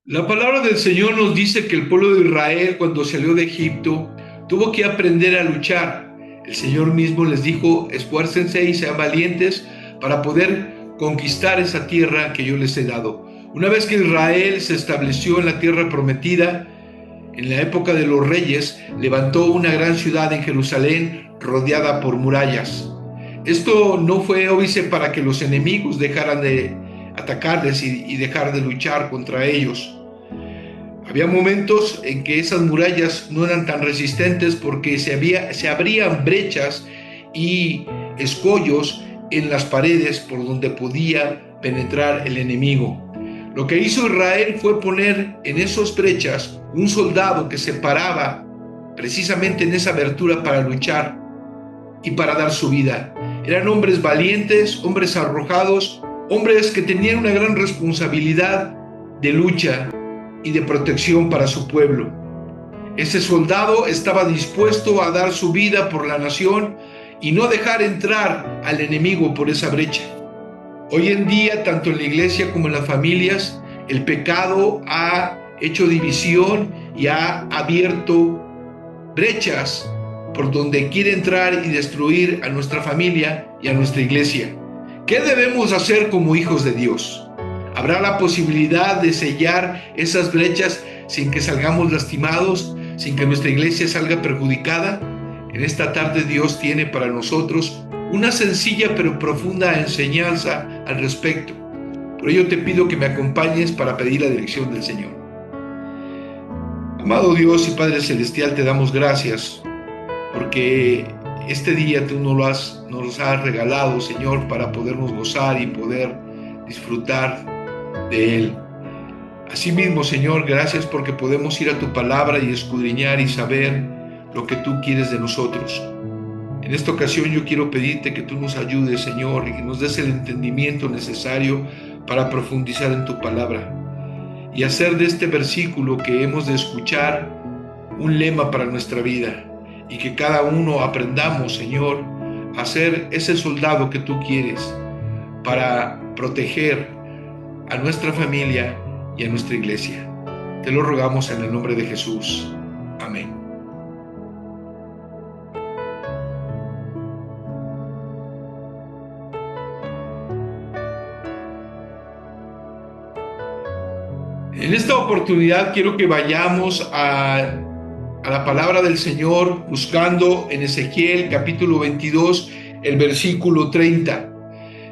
La palabra del Señor nos dice que el pueblo de Israel, cuando salió de Egipto, tuvo que aprender a luchar. El Señor mismo les dijo: esfuércense y sean valientes para poder conquistar esa tierra que yo les he dado. Una vez que Israel se estableció en la tierra prometida, en la época de los reyes, levantó una gran ciudad en Jerusalén rodeada por murallas. Esto no fue óbice para que los enemigos dejaran de atacarles y dejar de luchar contra ellos. Había momentos en que esas murallas no eran tan resistentes porque se abrían brechas y escollos en las paredes por donde podía penetrar el enemigo. Lo que hizo Israel fue poner en esas brechas un soldado que se paraba precisamente en esa abertura para luchar y para dar su vida. Eran hombres valientes, hombres arrojados, hombres que tenían una gran responsabilidad de lucha y de protección para su pueblo. Ese soldado estaba dispuesto a dar su vida por la nación y no dejar entrar al enemigo por esa brecha. Hoy en día, tanto en la iglesia como en las familias, el pecado ha hecho división y ha abierto brechas por donde quiere entrar y destruir a nuestra familia y a nuestra iglesia. ¿Qué debemos hacer como hijos de Dios? ¿Habrá la posibilidad de sellar esas brechas sin que salgamos lastimados, sin que nuestra iglesia salga perjudicada? En esta tarde Dios tiene para nosotros una sencilla pero profunda enseñanza al respecto. Por ello te pido que me acompañes para pedir la dirección del Señor. Amado Dios y Padre Celestial, te damos gracias porque este día tú nos has regalado, Señor, para podernos gozar y poder disfrutar de Él. Asimismo, Señor, gracias porque podemos ir a tu palabra y escudriñar y saber lo que tú quieres de nosotros. En esta ocasión yo quiero pedirte que tú nos ayudes, Señor, y que nos des el entendimiento necesario para profundizar en tu palabra y hacer de este versículo que hemos de escuchar un lema para nuestra vida, y que cada uno aprendamos, Señor, a ser ese soldado que tú quieres para proteger a nuestra familia y a nuestra iglesia. Te lo rogamos en el nombre de Jesús. Amén. En esta oportunidad quiero que vayamos a la palabra del Señor buscando en Ezequiel capítulo 22, el versículo 30.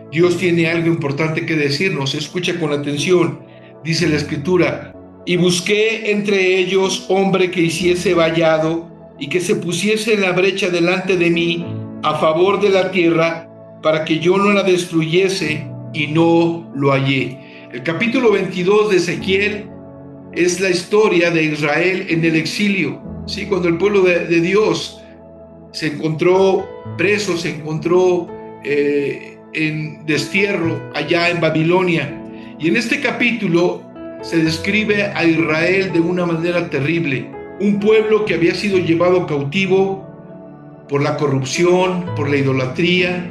Dios tiene algo importante que decirnos. Escucha con atención. Dice la Escritura: y busqué entre ellos hombre que hiciese vallado y que se pusiese en la brecha delante de mí a favor de la tierra, para que yo no la destruyese, y no lo hallé. El capítulo 22 de Ezequiel es la historia de Israel en el exilio. Sí, cuando el pueblo de Dios se encontró preso, se encontró en destierro allá en Babilonia. Y en este capítulo se describe a Israel de una manera terrible. Un pueblo que había sido llevado cautivo por la corrupción, por la idolatría,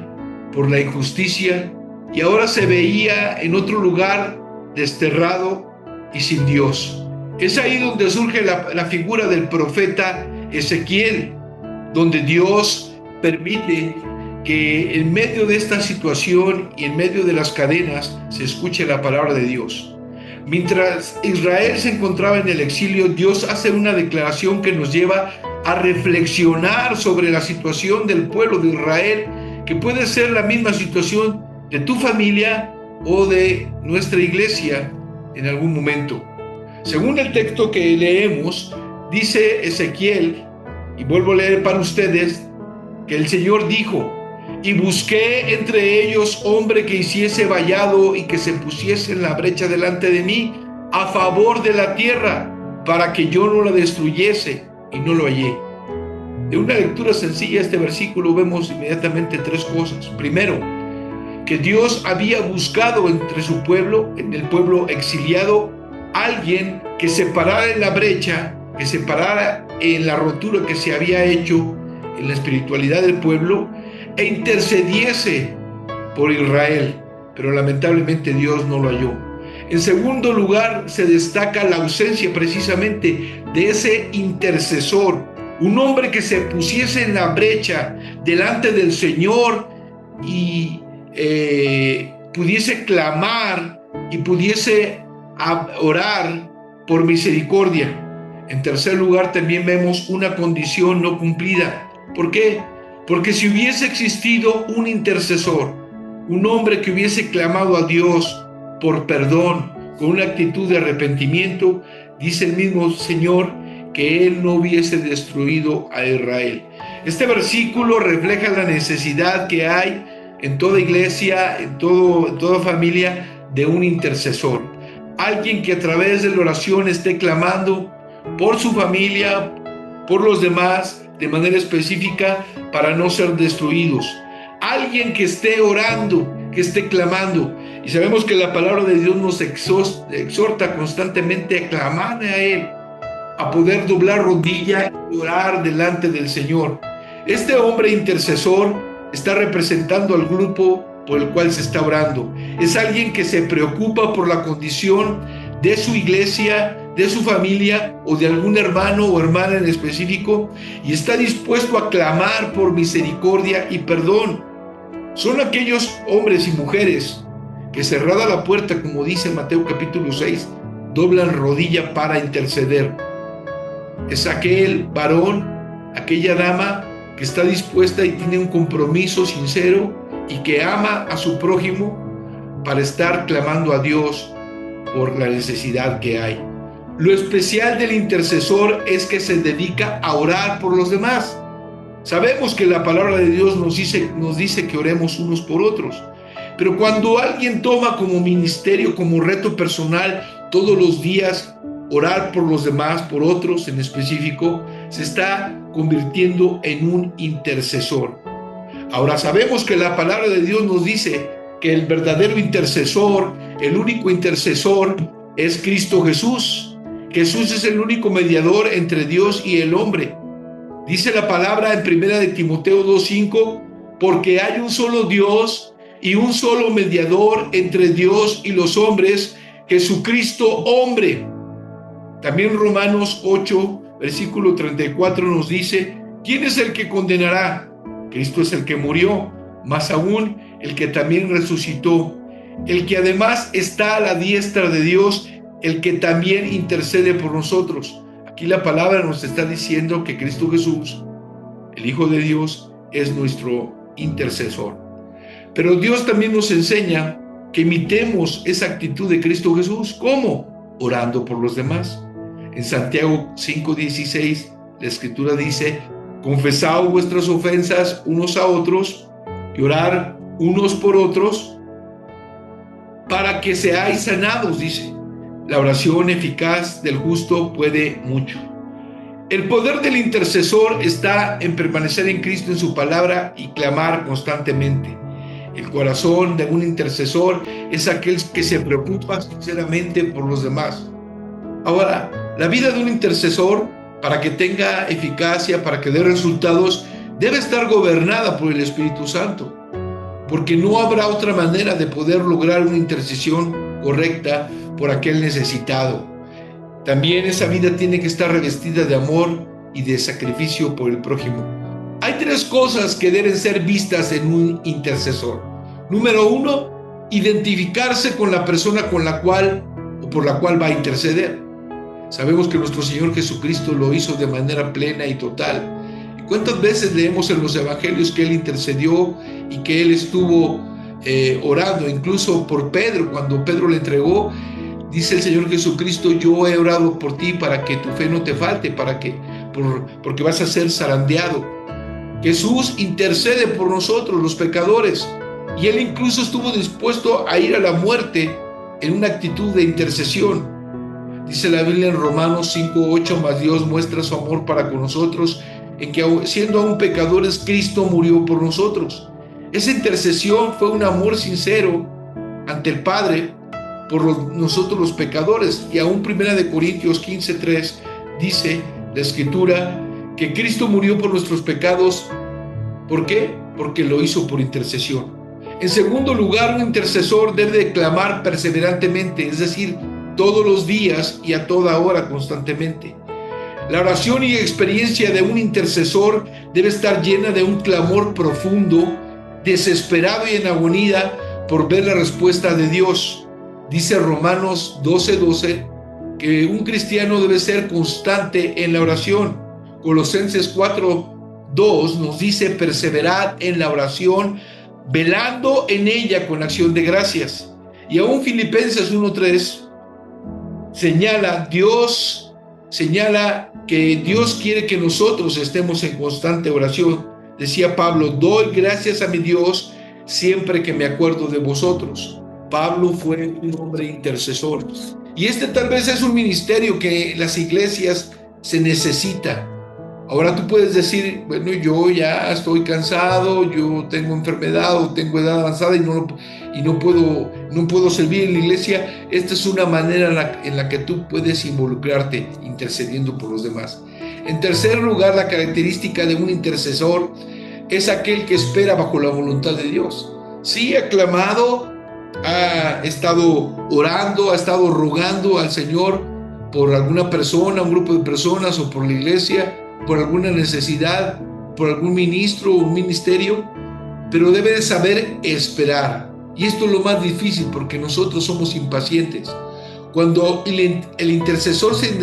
por la injusticia, y ahora se veía en otro lugar desterrado y sin Dios. Es ahí donde surge la figura del profeta Ezequiel, donde Dios permite que en medio de esta situación y en medio de las cadenas se escuche la palabra de Dios. Mientras Israel se encontraba en el exilio, Dios hace una declaración que nos lleva a reflexionar sobre la situación del pueblo de Israel, que puede ser la misma situación de tu familia o de nuestra iglesia en algún momento. Según el texto que leemos, dice Ezequiel, y vuelvo a leer para ustedes, que el Señor dijo: y busqué entre ellos hombre que hiciese vallado y que se pusiese en la brecha delante de mí a favor de la tierra, para que yo no la destruyese, y no lo hallé. De una lectura sencilla este versículo vemos inmediatamente tres cosas. Primero, que Dios había buscado entre su pueblo, en el pueblo exiliado, alguien que se parara en la brecha, que se parara en la rotura que se había hecho en la espiritualidad del pueblo e intercediese por Israel. Pero lamentablemente Dios no lo halló. En segundo lugar, se destaca la ausencia precisamente de ese intercesor, un hombre que se pusiese en la brecha delante del Señor y pudiese clamar y pudiese orar por misericordia. En tercer lugar, también vemos una condición no cumplida. ¿Por qué? Porque si hubiese existido un intercesor, un hombre que hubiese clamado a Dios por perdón, con una actitud de arrepentimiento, dice el mismo Señor que Él no hubiese destruido a Israel. Este versículo refleja la necesidad que hay en toda iglesia, en toda familia, de un intercesor. Alguien que a través de la oración esté clamando por su familia, por los demás, de manera específica, para no ser destruidos. Alguien que esté orando, que esté clamando. Y sabemos que la palabra de Dios nos exhorta constantemente a clamar a Él, a poder doblar rodilla y orar delante del Señor. Este hombre intercesor está representando al grupo por el cual se está orando. Es alguien que se preocupa por la condición de su iglesia, de su familia o de algún hermano o hermana en específico, y está dispuesto a clamar por misericordia y perdón. Son aquellos hombres y mujeres que, cerrada la puerta, como dice Mateo capítulo 6, doblan rodilla para interceder. Es aquel varón, aquella dama que está dispuesta y tiene un compromiso sincero y que ama a su prójimo para estar clamando a Dios por la necesidad que hay. Lo especial del intercesor es que se dedica a orar por los demás. Sabemos que la palabra de Dios nos dice que oremos unos por otros, pero cuando alguien toma como ministerio, como reto personal, todos los días orar por los demás, por otros en específico, se está convirtiendo en un intercesor. Ahora sabemos que la palabra de Dios nos dice que el verdadero intercesor, el único intercesor, es Cristo Jesús. Jesús es el único mediador entre Dios y el hombre. Dice la palabra en 1 de Timoteo 2:5, porque hay un solo Dios y un solo mediador entre Dios y los hombres, Jesucristo hombre. También Romanos 8, versículo 34 nos dice, ¿quién es el que condenará? Cristo es el que murió, más aún el que también resucitó, el que además está a la diestra de Dios, el que también intercede por nosotros. Aquí la palabra nos está diciendo que Cristo Jesús, el Hijo de Dios, es nuestro intercesor. Pero Dios también nos enseña que imitemos esa actitud de Cristo Jesús. ¿Cómo? Orando por los demás. En Santiago 5:16, la Escritura dice, confesad vuestras ofensas unos a otros y orar unos por otros para que seáis sanados, dice. La oración eficaz del justo puede mucho. El poder del intercesor está en permanecer en Cristo, en su palabra, y clamar constantemente. El corazón de un intercesor es aquel que se preocupa sinceramente por los demás. Ahora, la vida de un intercesor, para que tenga eficacia, para que dé resultados, debe estar gobernada por el Espíritu Santo, porque no habrá otra manera de poder lograr una intercesión correcta por aquel necesitado. También esa vida tiene que estar revestida de amor y de sacrificio por el prójimo. Hay tres cosas que deben ser vistas en un intercesor. Número uno, identificarse con la persona con la cual o por la cual va a interceder. Sabemos que nuestro Señor Jesucristo lo hizo de manera plena y total. ¿Y cuántas veces leemos en los evangelios que Él intercedió y que Él estuvo orando, incluso por Pedro? Cuando Pedro le entregó, dice el Señor Jesucristo, yo he orado por ti para que tu fe no te falte, porque vas a ser zarandeado. Jesús intercede por nosotros, los pecadores, y Él incluso estuvo dispuesto a ir a la muerte en una actitud de intercesión. Dice la Biblia en Romanos 5:8, mas Dios muestra su amor para con nosotros, en que siendo aún pecadores, Cristo murió por nosotros. Esa intercesión fue un amor sincero ante el Padre por nosotros los pecadores. Y aún 1 de Corintios 15:3 dice la Escritura que Cristo murió por nuestros pecados. ¿Por qué? Porque lo hizo por intercesión. En segundo lugar, un intercesor debe de clamar perseverantemente, es decir, todos los días y a toda hora constantemente. La oración y experiencia de un intercesor debe estar llena de un clamor profundo, desesperado y en agonía por ver la respuesta de Dios. Dice Romanos 12:12 que un cristiano debe ser constante en la oración. Colosenses 4:2 nos dice: perseverad en la oración, velando en ella con acción de gracias. Y aún Filipenses 1:3 señala que Dios quiere que nosotros estemos en constante oración. Decía Pablo: doy gracias a mi Dios siempre que me acuerdo de vosotros. Pablo fue un hombre intercesor. Y este tal vez es un ministerio que las iglesias se necesita. Ahora tú puedes decir: bueno, yo ya estoy cansado, yo tengo enfermedad o tengo edad avanzada y no puedo servir en la iglesia. Esta es una manera en la que tú puedes involucrarte intercediendo por los demás. En tercer lugar, la característica de un intercesor es aquel que espera bajo la voluntad de Dios. Sí, ha clamado, ha estado orando, ha estado rogando al Señor por alguna persona, un grupo de personas o por la iglesia, por alguna necesidad, por algún ministro o un ministerio, pero debe de saber esperar. Y esto es lo más difícil, porque nosotros somos impacientes. Cuando el intercesor se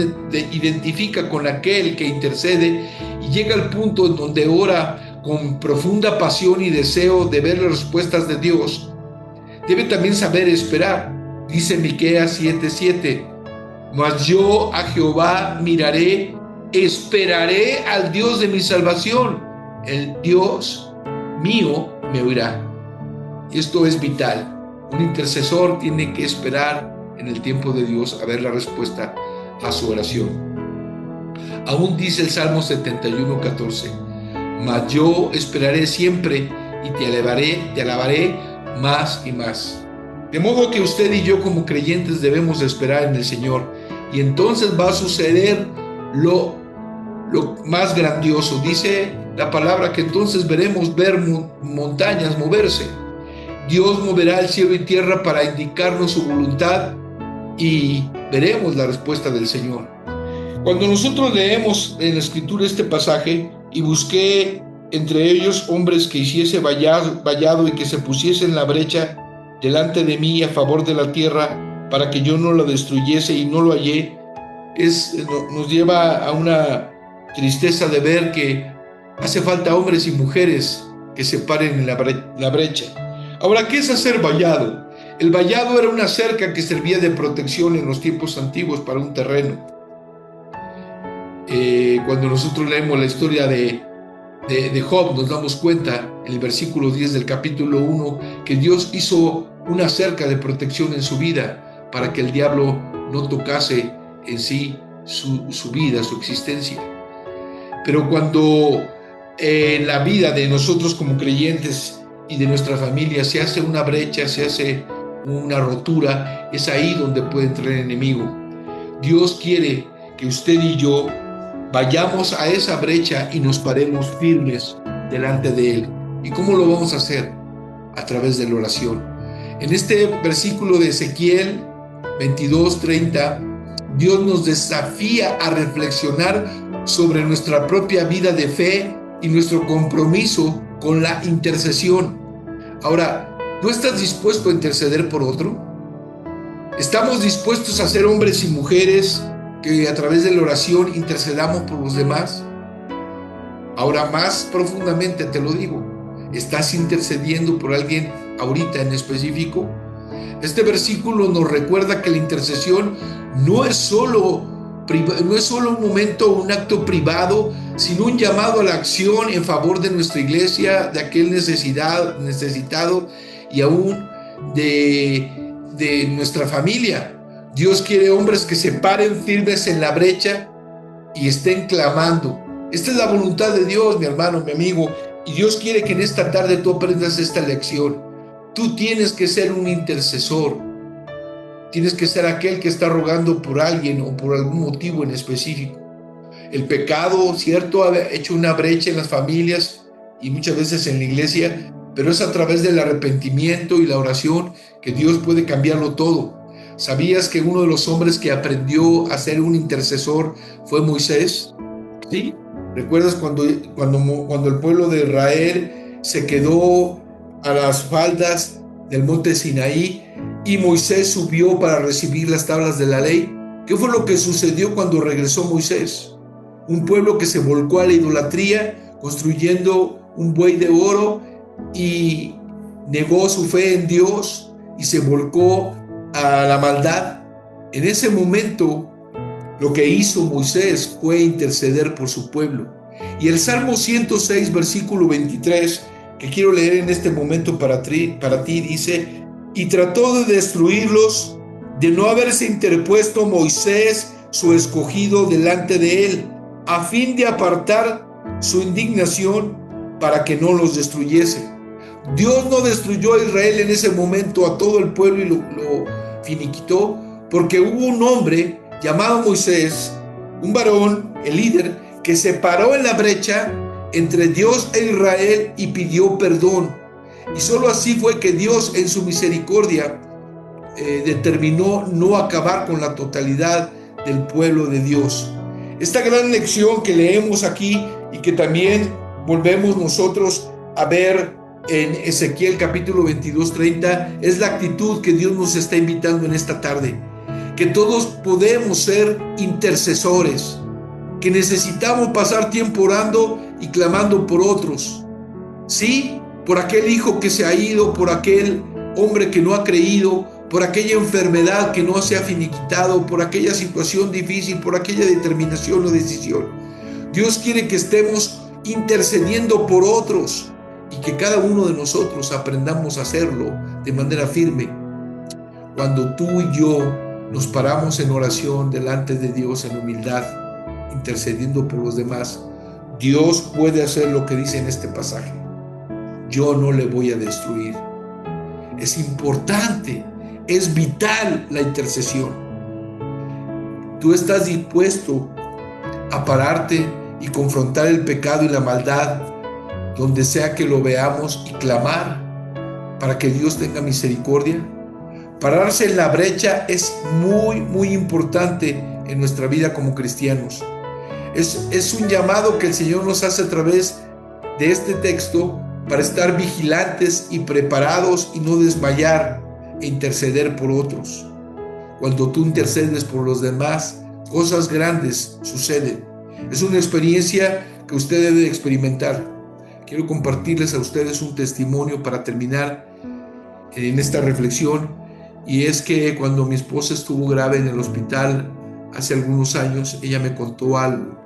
identifica con aquel que intercede y llega al punto en donde ora con profunda pasión y deseo de ver las respuestas de Dios, debe también saber esperar. Dice Miqueas 7:7: mas yo a Jehová miraré, esperaré al Dios de mi salvación, el Dios mío me oirá. Esto es vital. Un intercesor tiene que esperar en el tiempo de Dios a ver la respuesta a su oración. Aún dice el Salmo 71:14: mas yo esperaré siempre y te alabaré más y más. De modo que usted y yo como creyentes debemos esperar en el Señor, y entonces va a suceder lo más grandioso. Dice la palabra que entonces ver montañas moverse. Dios moverá el cielo y tierra para indicarnos su voluntad y veremos la respuesta del Señor. Cuando nosotros leemos en la Escritura este pasaje: y busqué entre ellos hombres que hiciese vallado y que se pusiese en la brecha delante de mí a favor de la tierra para que yo no la destruyese, y no lo hallé, nos lleva a una tristeza de ver que hace falta hombres y mujeres que se paren en la brecha. Ahora, ¿qué es hacer vallado? El vallado era una cerca que servía de protección en los tiempos antiguos para un terreno. Cuando nosotros leemos la historia de Job, nos damos cuenta en el versículo 10 del capítulo 1 que Dios hizo una cerca de protección en su vida para que el diablo no tocase en sí su vida, su existencia. Pero cuando en la vida de nosotros como creyentes y de nuestra familia se hace una brecha, se hace una rotura, es ahí donde puede entrar el enemigo. Dios quiere que usted y yo vayamos a esa brecha y nos paremos firmes delante de Él. ¿Y cómo lo vamos a hacer? A través de la oración. En este versículo de Ezequiel 22:30, Dios nos desafía a reflexionar sobre nuestra propia vida de fe y nuestro compromiso con la intercesión. Ahora, ¿no estás dispuesto a interceder por otro? ¿Estamos dispuestos a ser hombres y mujeres que a través de la oración intercedamos por los demás? Ahora, más profundamente te lo digo: ¿estás intercediendo por alguien ahorita en específico? Este versículo nos recuerda que la intercesión no es solo un momento, un acto privado, sino un llamado a la acción en favor de nuestra iglesia, de aquel necesitado y aún de nuestra familia. Dios quiere hombres que se paren firmes en la brecha y estén clamando. Esta es la voluntad de Dios, mi hermano, mi amigo, y Dios quiere que en esta tarde tú aprendas esta lección. Tú tienes que ser un intercesor. Tienes que ser aquel que está rogando por alguien o por algún motivo en específico. El pecado, cierto, ha hecho una brecha en las familias y muchas veces en la iglesia, pero es a través del arrepentimiento y la oración que Dios puede cambiarlo todo. ¿Sabías que uno de los hombres que aprendió a ser un intercesor fue Moisés? ¿Sí? ¿Recuerdas cuando el pueblo de Israel se quedó a las faldas del monte Sinaí y Moisés subió para recibir las tablas de la ley? ¿Qué fue lo que sucedió cuando regresó Moisés? Un pueblo que se volcó a la idolatría, construyendo un buey de oro, y negó su fe en Dios y se volcó a la maldad. En ese momento, lo que hizo Moisés fue interceder por su pueblo. Y el Salmo 106, versículo 23, que quiero leer en este momento para ti, dice: y trató de destruirlos, de no haberse interpuesto Moisés, su escogido, delante de él, a fin de apartar su indignación para que no los destruyese. Dios no destruyó a Israel en ese momento, a todo el pueblo, y lo finiquitó, porque hubo un hombre llamado Moisés, un varón, el líder, que se paró en la brecha entre Dios e Israel y pidió perdón. Y solo así fue que Dios, en su misericordia, determinó no acabar con la totalidad del pueblo de Dios. Esta gran lección que leemos aquí y que también volvemos nosotros a ver en Ezequiel capítulo 22:30 es la actitud que Dios nos está invitando en esta tarde. Que todos podemos ser intercesores, que necesitamos pasar tiempo orando y clamando por otros. Sí, por aquel hijo que se ha ido, por aquel hombre que no ha creído, por aquella enfermedad que no se ha finiquitado, por aquella situación difícil, por aquella determinación o decisión. Dios quiere que estemos intercediendo por otros y que cada uno de nosotros aprendamos a hacerlo de manera firme. Cuando tú y yo nos paramos en oración delante de Dios en humildad, intercediendo por los demás, Dios puede hacer lo que dice en este pasaje: yo no le voy a destruir. Es importante, es vital la intercesión. Tú estás dispuesto a pararte y confrontar el pecado y la maldad donde sea que lo veamos y clamar para que Dios tenga misericordia. Pararse en la brecha es muy importante en nuestra vida como cristianos. Es un llamado que el Señor nos hace a través de este texto para estar vigilantes y preparados y no desmayar e interceder por otros. Cuando tú intercedes por los demás, cosas grandes suceden. Es una experiencia que usted debe experimentar. Quiero compartirles a ustedes un testimonio para terminar en esta reflexión, y es que cuando mi esposa estuvo grave en el hospital hace algunos años, ella me contó algo.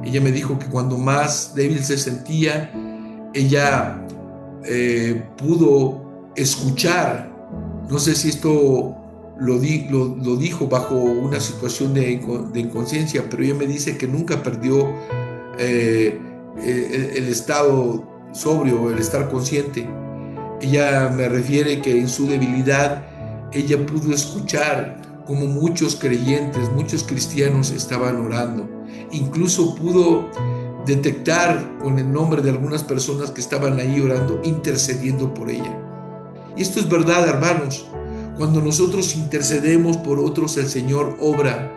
Ella me dijo que cuando más débil se sentía, ella pudo escuchar, no sé si esto lo dijo bajo una situación de inconsciencia, pero ella me dice que nunca perdió el estado sobrio, el estar consciente. Ella me refiere que en su debilidad ella pudo escuchar como muchos creyentes, muchos cristianos estaban orando. Incluso pudo detectar con el nombre de algunas personas que estaban ahí orando, intercediendo por ella. Y esto es verdad, hermanos. Cuando nosotros intercedemos por otros, el Señor obra.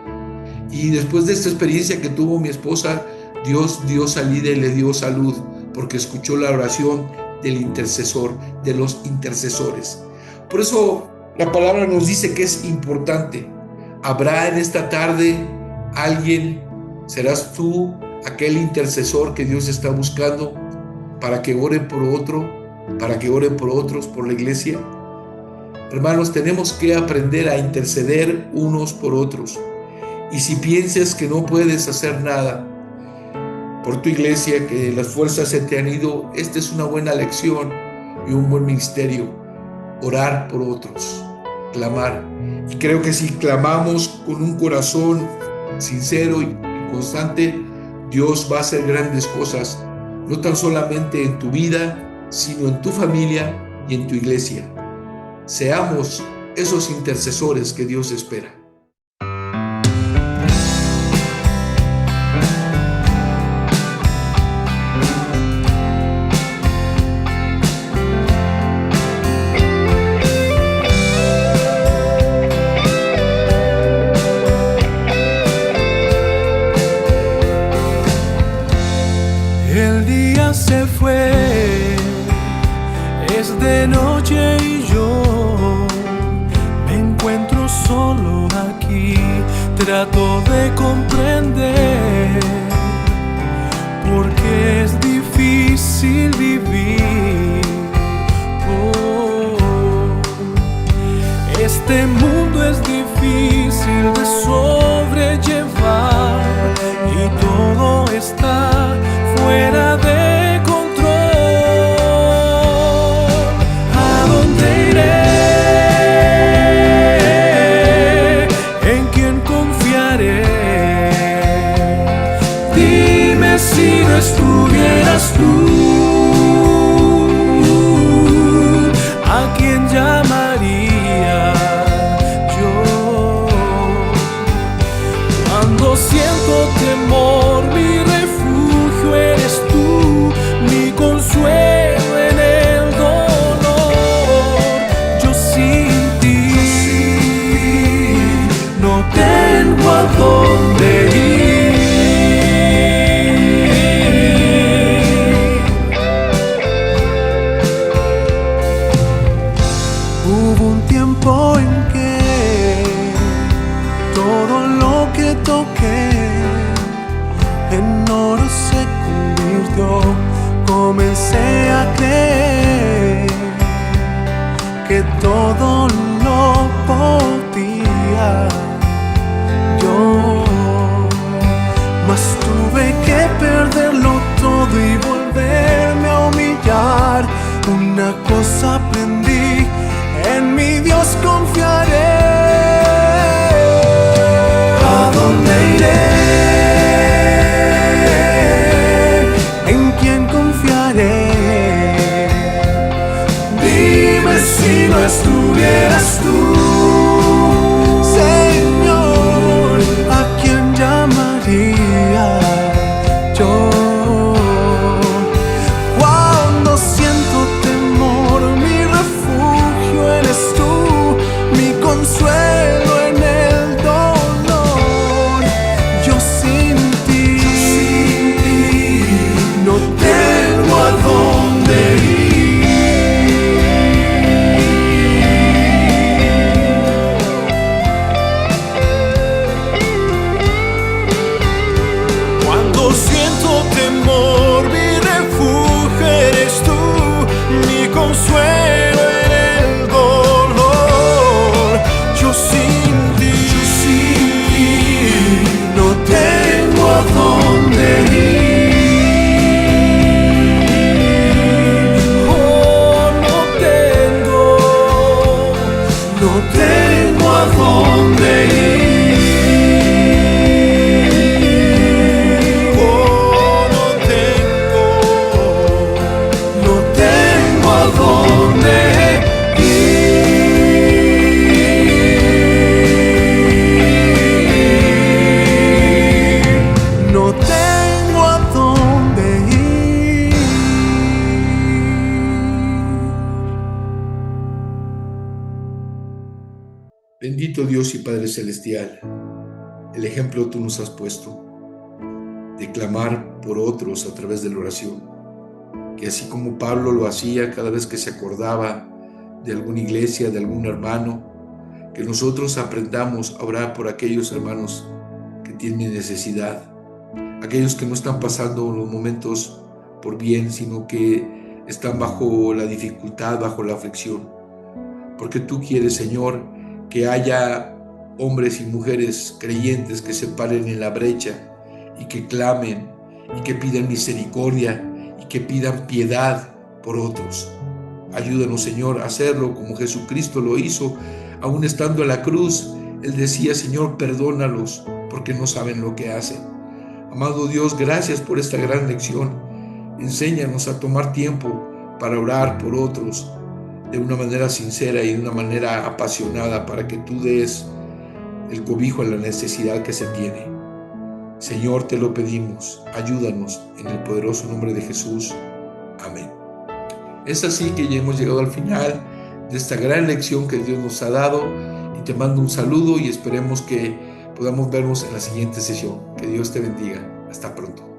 Y después de esta experiencia que tuvo mi esposa, Dios dio salida y le dio salud, porque escuchó la oración del intercesor, de los intercesores. Por eso la palabra nos dice que es importante. ¿Habrá en esta tarde alguien? ¿Serás tú aquel intercesor que Dios está buscando para que oren por otro, para que oren por otros, por la iglesia? Hermanos, tenemos que aprender a interceder unos por otros. Y si piensas que no puedes hacer nada por tu iglesia, que las fuerzas se te han ido, esta es una buena lección y un buen ministerio. Orar por otros, clamar. Y creo que si clamamos con un corazón sincero y constante, Dios va a hacer grandes cosas, no tan solamente en tu vida, sino en tu familia y en tu iglesia. Seamos esos intercesores que Dios espera. trato de comprender porque es difícil vivir. Este mundo es difícil de sobrellevar y todo está fuera de control. ¿A dónde iré? ¿En quién confiaré? Dime si no estuvieras tú, ¿a quién llamaría yo? Cuando siento temor, mi refugio eres tú, mi consuelo en el dolor. Yo sin ti no tengo a dónde ir. Hubo un tiempo en que todo lo que toqué en oro se convirtió. Comencé a creer que todo lo podía yo, mas tuve que perderlo todo y volverme a humillar. Una cosa aprendí: en mi Dios confiaré. ¿A dónde iré? ¿En quién confiaré? Dime si no estuvieras tú, Señor, ¿a quién llamaría yo? Cuando siento temor, mi refugio eres tú, mi consuelo en el dolor. Yo sin ti no tengo a dónde ir. Cuando siento temor, mi refugio eres tú, mi consuelo en el dolor. Yo sin ti no tengo a dónde ir. Oh, no tengo a dónde ir. Oh, no tengo a dónde ir. No tengo a dónde ir. Bendito Dios y Padre Celestial, el ejemplo tú nos has puesto de clamar por otros a través de la oración, que así como Pablo lo hacía cada vez que se acordaba de alguna iglesia, de algún hermano, que nosotros aprendamos a orar por aquellos hermanos que tienen necesidad, aquellos que no están pasando los momentos por bien, sino que están bajo la dificultad, bajo la aflicción. Porque tú quieres, Señor, que haya hombres y mujeres creyentes que se paren en la brecha y que clamen y que pidan misericordia y que pidan piedad por otros. Ayúdanos, Señor, a hacerlo como Jesucristo lo hizo, aún estando en la cruz. Él decía: Señor, perdónalos porque no saben lo que hacen. Amado Dios, gracias por esta gran lección. Enséñanos a tomar tiempo para orar por otros de una manera sincera y de una manera apasionada, para que tú des el cobijo a la necesidad que se tiene. Señor, te lo pedimos, ayúdanos en el poderoso nombre de Jesús. Amén. Es así que ya hemos llegado al final de esta gran lección que Dios nos ha dado, y te mando un saludo y esperemos que podamos vernos en la siguiente sesión. Que Dios te bendiga. Hasta pronto.